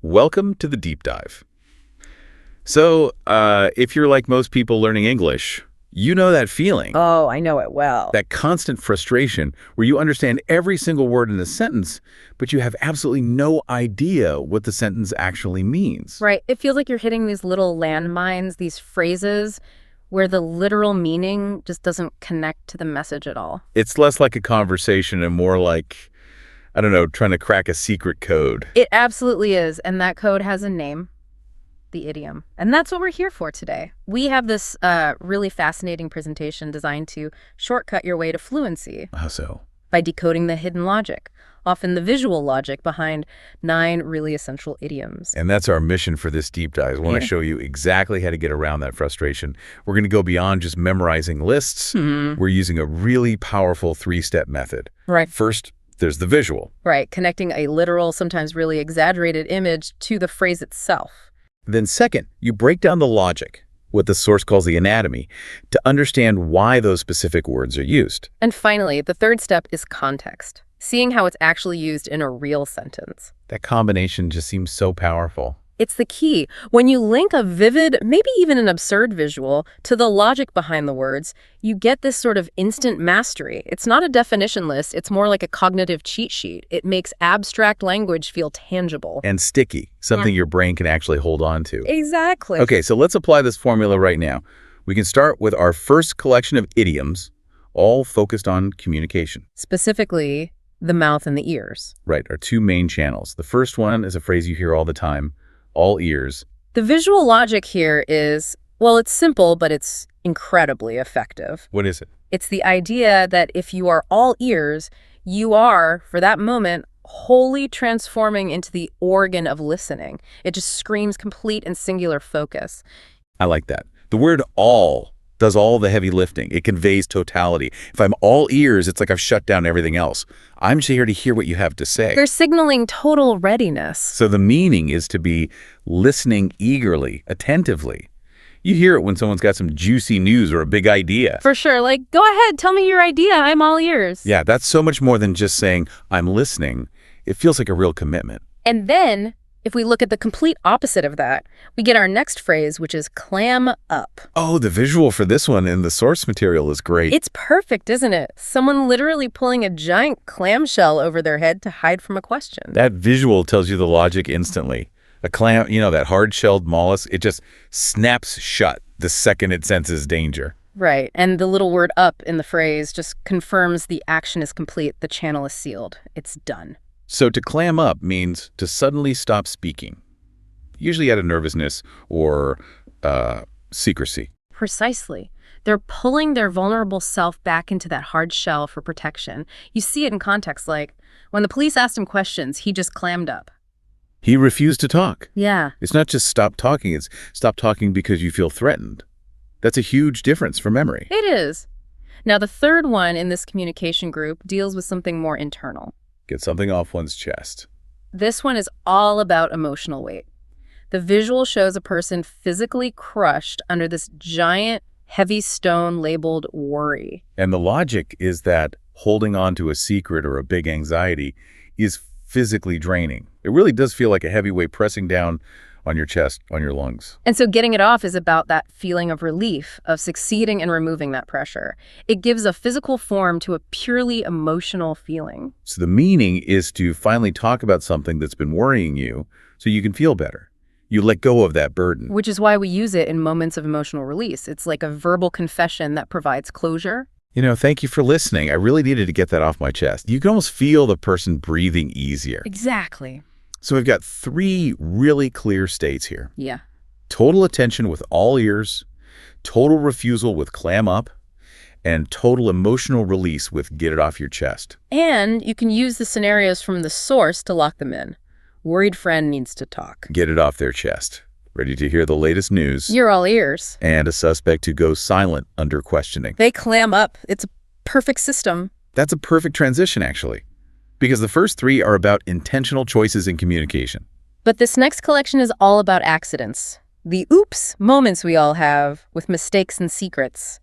Welcome to the deep dive. If you're like most people learning English, you know that feeling, Oh, I know it well. that constant frustration where you understand every single word in a sentence, but you have absolutely no idea what the sentence actually means. Right. It feels like you're hitting these little landmines, these phrases where the literal meaning just doesn't connect to the message at all. It's less like a conversation and more like, I don't know, trying to crack a secret code. It absolutely is. And that code has a name, the idiom. And that's what we're here for today. We have this really fascinating presentation designed to shortcut your way to fluency How so? by decoding the hidden logic, often the visual logic behind 9 really essential idioms. And that's our mission for this deep dive. We want to show you exactly how to get around that frustration. We're going to go beyond just memorizing lists. We're using a really powerful 3-step method. Right. First, there's the visual. Right. Connecting a literal, sometimes really exaggerated image to the phrase itself. Then second, you break down the logic, what the source calls the anatomy, to understand why those specific words are used. And finally, the third step is context, seeing how it's actually used in a real sentence. That combination just seems so powerful. It's the key. When you link a vivid, maybe even an absurd visual to the logic behind the words, you get this sort of instant mastery. It's not a definition list. It's more like a cognitive cheat sheet. It makes abstract language feel tangible. And sticky, something your brain can actually hold on to. Exactly. Okay, so let's apply this formula right now. We can start with our first collection of idioms, all focused on communication. Specifically, the mouth and the ears. Right, our 2 main channels. The first one is a phrase you hear all the time, all ears. The visual logic here is, well, it's simple, but it's incredibly effective. What is it? It's the idea that if you are all ears, you are, for that moment, wholly transforming into the organ of listening. It just screams complete and singular focus. I like that. The word all does all the heavy lifting. It conveys totality. If I'm all ears, it's like I've shut down everything else. I'm just here to hear what you have to say. They're signaling total readiness. So the meaning is to be listening eagerly, attentively. You hear it when someone's got some juicy news or a big idea. For sure. Like, go ahead, tell me your idea. I'm all ears. Yeah, that's so much more than just saying, I'm listening. It feels like a real commitment. And then, if we look at the complete opposite of that, we get our next phrase, which is clam up. Oh, the visual for this one in the source material is great. It's perfect, isn't it? Someone literally pulling a giant clamshell over their head to hide from a question. That visual tells you the logic instantly. A clam, that hard-shelled mollusk, it just snaps shut the second it senses danger. Right, and the little word up in the phrase just confirms the action is complete, the channel is sealed, it's done. So to clam up means to suddenly stop speaking, usually out of nervousness or secrecy. Precisely. They're pulling their vulnerable self back into that hard shell for protection. You see it in context like, when the police asked him questions, he just clammed up. He refused to talk. Yeah. It's not just stop talking, it's stop talking because you feel threatened. That's a huge difference for memory. It is. Now, the third one in this communication group deals with something more internal. Get something off one's chest. This one is all about emotional weight. The visual shows a person physically crushed under this giant, heavy stone labeled worry. And the logic is that holding on to a secret or a big anxiety is physically draining. It really does feel like a heavy weight pressing down on your chest, on your lungs. And so getting it off is about that feeling of relief, of succeeding in removing that pressure. It gives a physical form to a purely emotional feeling. So the meaning is to finally talk about something that's been worrying you so you can feel better. You let go of that burden. Which is why we use it in moments of emotional release. It's like a verbal confession that provides closure. Thank you for listening. I really needed to get that off my chest. You can almost feel the person breathing easier. Exactly. So we've got 3 really clear states here. Yeah. Total attention with all ears, total refusal with clam up, and total emotional release with get it off your chest. And you can use the scenarios from the source to lock them in. Worried friend needs to talk. Get it off their chest. Ready to hear the latest news. You're all ears. And a suspect who goes silent under questioning. They clam up. It's a perfect system. That's a perfect transition, actually. Because the first 3 are about intentional choices in communication. But this next collection is all about accidents. The oops moments we all have with mistakes and secrets.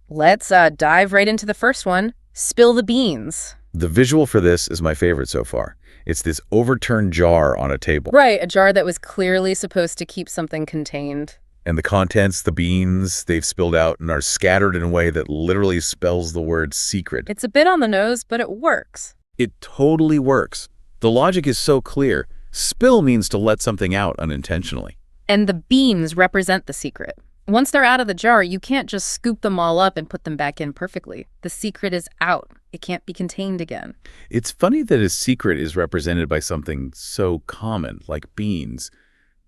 Let's dive right into the first one. Spill the beans. The visual for this is my favorite so far. It's this overturned jar on a table. Right, a jar that was clearly supposed to keep something contained. And the contents, the beans, they've spilled out and are scattered in a way that literally spells the word secret. It's a bit on the nose, but it works. It totally works. The logic is so clear. Spill means to let something out unintentionally. And the beans represent the secret. Once they're out of the jar, you can't just scoop them all up and put them back in perfectly. The secret is out. It can't be contained again. It's funny that a secret is represented by something so common, like beans.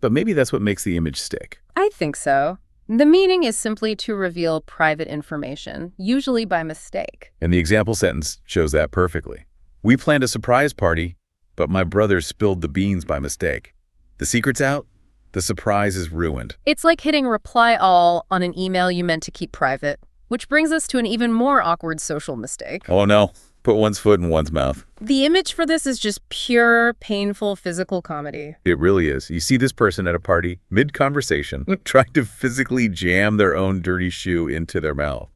But maybe that's what makes the image stick. I think so. The meaning is simply to reveal private information, usually by mistake. And the example sentence shows that perfectly. We planned a surprise party, but my brother spilled the beans by mistake. The secret's out. The surprise is ruined. It's like hitting reply all on an email you meant to keep private, which brings us to an even more awkward social mistake. Oh no, put one's foot in one's mouth. The image for this is just pure, painful physical comedy. It really is. You see this person at a party, mid-conversation, trying to physically jam their own dirty shoe into their mouth.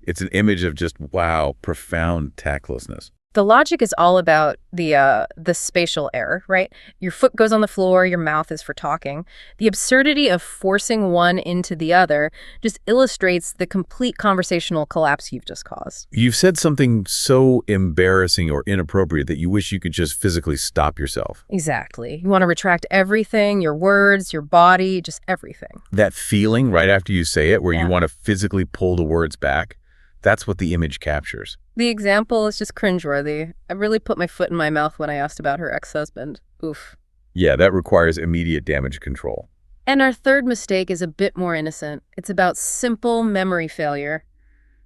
It's an image of just, wow, profound tactlessness. The logic is all about the spatial error, right? Your foot goes on the floor, your mouth is for talking. The absurdity of forcing one into the other just illustrates the complete conversational collapse you've just caused. You've said something so embarrassing or inappropriate that you wish you could just physically stop yourself. Exactly. You want to retract everything, your words, your body, just everything. That feeling right after you say it where you want to physically pull the words back, that's what the image captures. The example is just cringeworthy. I really put my foot in my mouth when I asked about her ex-husband. Oof. Yeah, that requires immediate damage control. And our third mistake is a bit more innocent. It's about simple memory failure.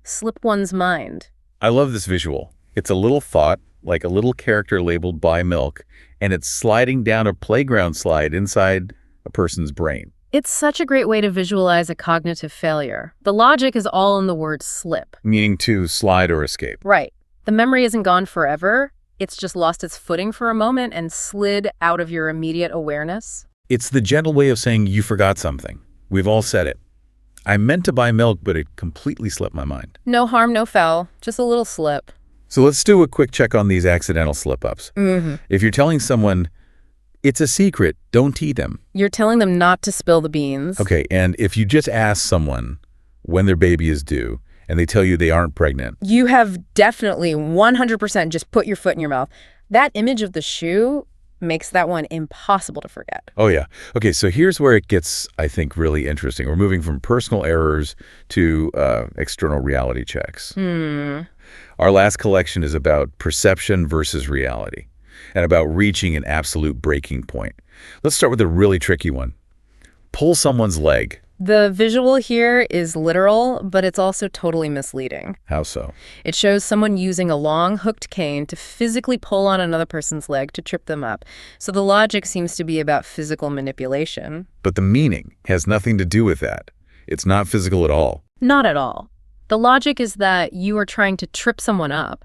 Slip one's mind. I love this visual. It's a little thought, like a little character labeled "buy milk," and it's sliding down a playground slide inside a person's brain. It's such a great way to visualize a cognitive failure. The logic is all in the word slip. Meaning to slide or escape. Right. The memory isn't gone forever. It's just lost its footing for a moment and slid out of your immediate awareness. It's the gentle way of saying you forgot something. We've all said it. I meant to buy milk, but it completely slipped my mind. No harm, no foul. Just a little slip. So let's do a quick check on these accidental slip-ups. If you're telling someone, it's a secret, don't tell them. You're telling them not to spill the beans. Okay, and if you just ask someone when their baby is due and they tell you they aren't pregnant. You have definitely 100% just put your foot in your mouth. That image of the shoe makes that one impossible to forget. Oh, yeah. Okay, so here's where it gets, I think, really interesting. We're moving from personal errors to external reality checks. Our last collection is about perception versus reality and about reaching an absolute breaking point. Let's start with a really tricky one. Pull someone's leg. The visual here is literal, but it's also totally misleading. How so? It shows someone using a long hooked cane to physically pull on another person's leg to trip them up. So the logic seems to be about physical manipulation. But the meaning has nothing to do with that. It's not physical at all. Not at all. The logic is that you are trying to trip someone up,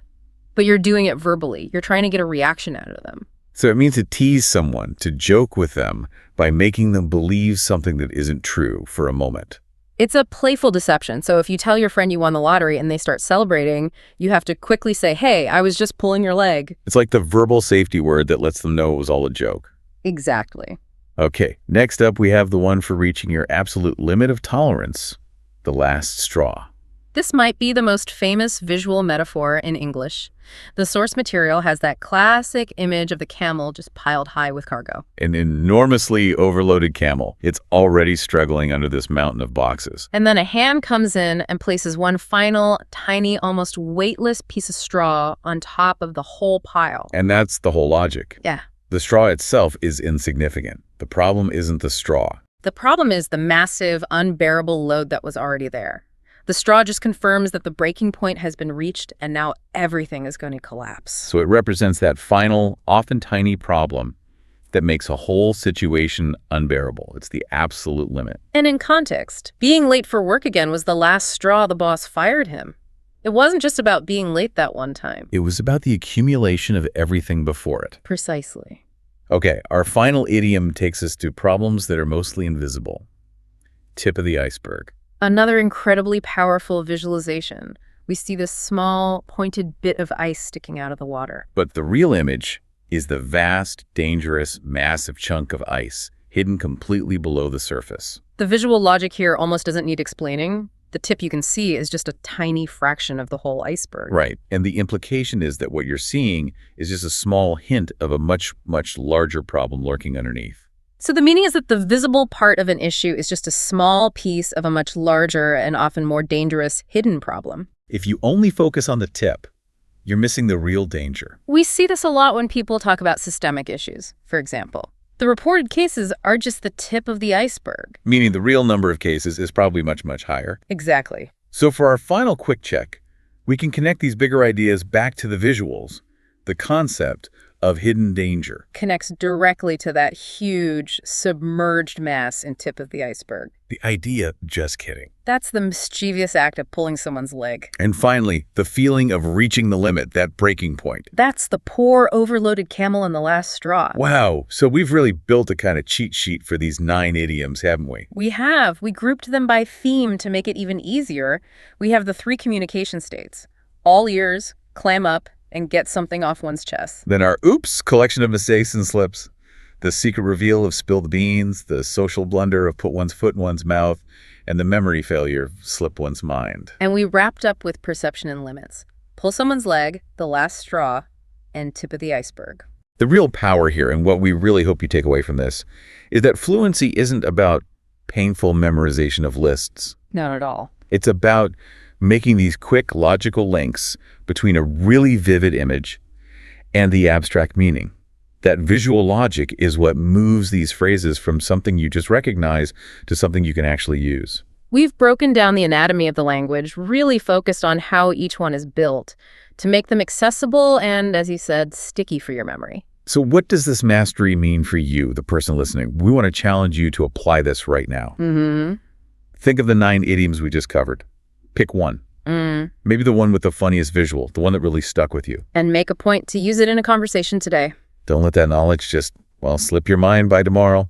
but you're doing it verbally. You're trying to get a reaction out of them. So it means to tease someone, to joke with them by making them believe something that isn't true for a moment. It's a playful deception. So if you tell your friend you won the lottery and they start celebrating, you have to quickly say, hey, I was just pulling your leg. It's like the verbal safety word that lets them know it was all a joke. Exactly. Okay, next up we have the one for reaching your absolute limit of tolerance, the last straw. This might be the most famous visual metaphor in English. The source material has that classic image of the camel just piled high with cargo. An enormously overloaded camel. It's already struggling under this mountain of boxes. And then a hand comes in and places one final, tiny, almost weightless piece of straw on top of the whole pile. And that's the whole logic. Yeah. The straw itself is insignificant. The problem isn't the straw. The problem is the massive, unbearable load that was already there. The straw just confirms that the breaking point has been reached and now everything is going to collapse. So it represents that final, often tiny problem that makes a whole situation unbearable. It's the absolute limit. And in context, being late for work again was the last straw the boss fired him. It wasn't just about being late that one time. It was about the accumulation of everything before it. Precisely. Okay, our final idiom takes us to problems that are mostly invisible. Tip of the iceberg. Another incredibly powerful visualization. We see this small, pointed bit of ice sticking out of the water. But the real image is the vast, dangerous, massive chunk of ice hidden completely below the surface. The visual logic here almost doesn't need explaining. The tip you can see is just a tiny fraction of the whole iceberg. Right. And the implication is that what you're seeing is just a small hint of a much, much larger problem lurking underneath. So the meaning is that the visible part of an issue is just a small piece of a much larger and often more dangerous hidden problem. If you only focus on the tip, you're missing the real danger. We see this a lot when people talk about systemic issues, for example. The reported cases are just the tip of the iceberg. Meaning the real number of cases is probably much, much higher. Exactly. So for our final quick check, we can connect these bigger ideas back to the visuals, the concept of hidden danger. Connects directly to that huge, submerged mass in tip of the iceberg. The idea, just kidding. That's the mischievous act of pulling someone's leg. And finally, the feeling of reaching the limit, that breaking point. That's the poor, overloaded camel in the last straw. Wow, so we've really built a kind of cheat sheet for these 9 idioms, haven't we? We have. We grouped them by theme to make it even easier. We have the 3 communication states: all ears, clam up, and get something off one's chest. Then our oops collection of mistakes and slips, the secret reveal of spilled beans, the social blunder of put one's foot in one's mouth, and the memory failure of slip one's mind. And we wrapped up with perception and limits. Pull someone's leg, the last straw, and tip of the iceberg. The real power here, and what we really hope you take away from this, is that fluency isn't about painful memorization of lists. Not at all. It's about making these quick, logical links between a really vivid image and the abstract meaning. That visual logic is what moves these phrases from something you just recognize to something you can actually use. We've broken down the anatomy of the language, really focused on how each one is built to make them accessible and, as you said, sticky for your memory. So what does this mastery mean for you, the person listening? We want to challenge you to apply this right now. Think of the 9 idioms we just covered. Pick one. Maybe the one with the funniest visual, the one that really stuck with you. And make a point to use it in a conversation today. Don't let that knowledge just, slip your mind by tomorrow.